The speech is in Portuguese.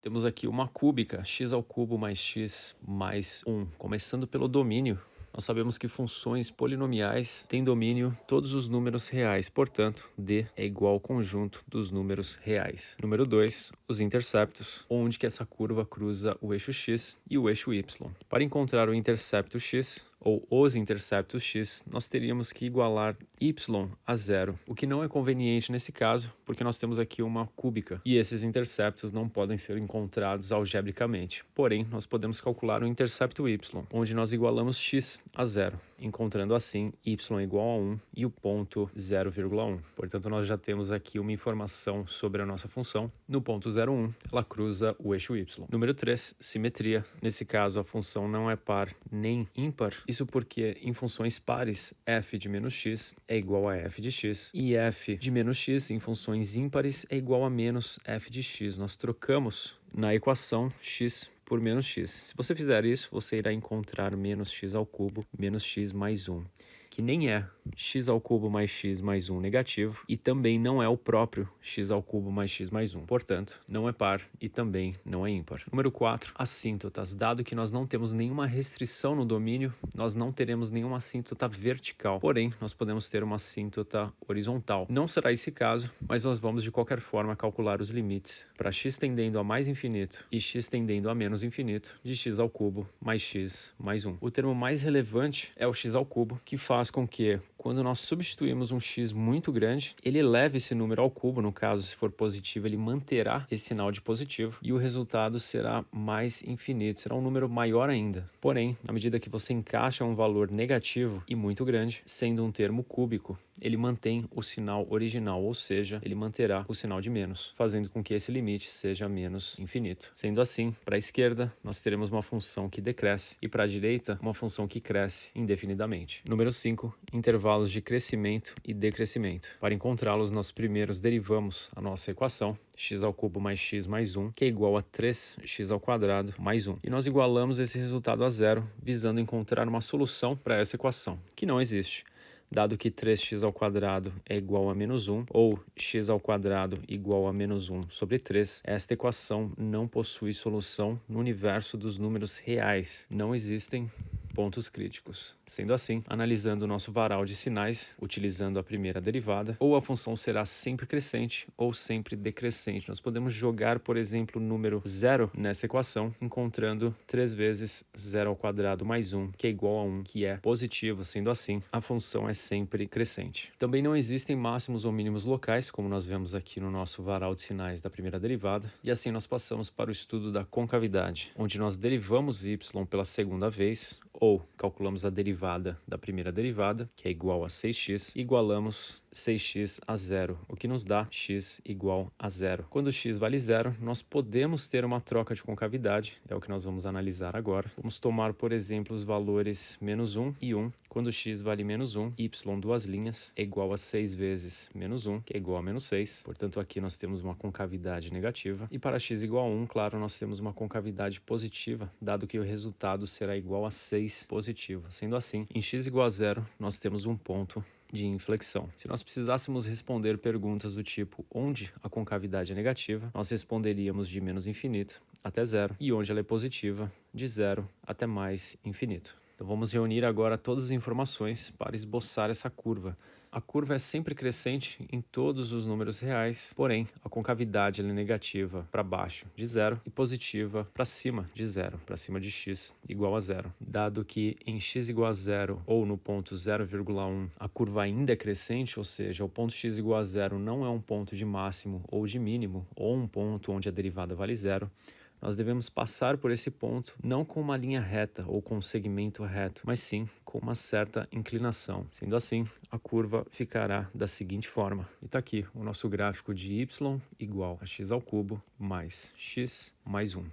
Temos aqui uma cúbica, x ao cubo mais x mais 1. Começando pelo domínio, nós sabemos que funções polinomiais têm domínio todos os números reais, portanto, d é igual ao conjunto dos números reais. Número 2, os interceptos, onde que essa curva cruza o eixo x e o eixo y. Para encontrar o intercepto x, ou os interceptos x, nós teríamos que igualar y a zero, o que não é conveniente nesse caso, porque nós temos aqui uma cúbica, e esses interceptos não podem ser encontrados algebricamente. Porém, nós podemos calcular o intercepto y, onde nós igualamos x a zero, encontrando assim y igual a 1 e o ponto 0,1. Portanto, nós já temos aqui uma informação sobre a nossa função. No ponto 0,1, ela cruza o eixo y. Número 3, simetria. Nesse caso, a função não é par nem ímpar. Isso porque em funções pares, f de menos x é igual a f de x e f de menos x em funções ímpares é igual a menos f de x. Nós trocamos na equação x por menos x. Se você fizer isso, você irá encontrar menos x ao cubo menos x mais 1, que nem é x ao cubo mais x mais 1 negativo e também não é o próprio x ao cubo mais x mais 1. Portanto, não é par e também não é ímpar. Número 4, assíntotas. Dado que nós não temos nenhuma restrição no domínio, nós não teremos nenhuma assíntota vertical. Porém, nós podemos ter uma assíntota horizontal. Não será esse caso, mas nós vamos de qualquer forma calcular os limites para x tendendo a mais infinito e x tendendo a menos infinito de x ao cubo mais x mais 1. O termo mais relevante é o x ao cubo, que faz com que, quando nós substituímos um x muito grande, ele eleve esse número ao cubo. No caso, se for positivo, ele manterá esse sinal de positivo e o resultado será mais infinito, será um número maior ainda. Porém, à medida que você encaixa um valor negativo e muito grande, sendo um termo cúbico, ele mantém o sinal original, ou seja, ele manterá o sinal de menos, fazendo com que esse limite seja menos infinito. Sendo assim, para a esquerda, nós teremos uma função que decresce e para a direita, uma função que cresce indefinidamente. Número 5, intervalos de crescimento e decrescimento. Para encontrá-los, nós primeiro derivamos a nossa equação, x ao cubo mais x mais 1, que é igual a 3x ao quadrado mais 1. E nós igualamos esse resultado a zero, visando encontrar uma solução para essa equação, que não existe. Dado que 3x ao quadrado é igual a menos 1, ou x ao quadrado igual a menos 1 sobre 3, esta equação não possui solução no universo dos números reais. Não existem pontos críticos. Sendo assim, analisando o nosso varal de sinais, utilizando a primeira derivada, ou a função será sempre crescente ou sempre decrescente. Nós podemos jogar, por exemplo, o número 0 nessa equação, encontrando 3 vezes 0 ao quadrado mais 1, que é igual a 1, que é positivo. Sendo assim, a função é sempre crescente. Também não existem máximos ou mínimos locais, como nós vemos aqui no nosso varal de sinais da primeira derivada, e assim nós passamos para o estudo da concavidade, onde nós derivamos y pela segunda vez, ou calculamos a derivada da primeira derivada, que é igual a 6x, e igualamos 6x a zero, o que nos dá x igual a zero. Quando x vale zero, nós podemos ter uma troca de concavidade, é o que nós vamos analisar agora. Vamos tomar, por exemplo, os valores menos 1 e 1. Quando x vale menos 1, y duas linhas é igual a 6 vezes menos 1, que é igual a menos 6. Portanto, aqui nós temos uma concavidade negativa. E para x igual a 1, claro, nós temos uma concavidade positiva, dado que o resultado será igual a 6 positivo. Sendo assim, em x igual a zero, nós temos um ponto de inflexão. Se nós precisássemos responder perguntas do tipo onde a concavidade é negativa, nós responderíamos de menos infinito até zero, e onde ela é positiva, de zero até mais infinito. Então vamos reunir agora todas as informações para esboçar essa curva. A curva é sempre crescente em todos os números reais, porém a concavidade é negativa para baixo de zero e positiva para cima de zero, para cima de x igual a zero. Dado que em x igual a zero ou no ponto 0,1 a curva ainda é crescente, ou seja, o ponto x igual a zero não é um ponto de máximo ou de mínimo, ou um ponto onde a derivada vale zero, nós devemos passar por esse ponto não com uma linha reta ou com um segmento reto, mas sim com uma certa inclinação. Sendo assim, a curva ficará da seguinte forma. E está aqui o nosso gráfico de y igual a x ao cubo mais x mais 1.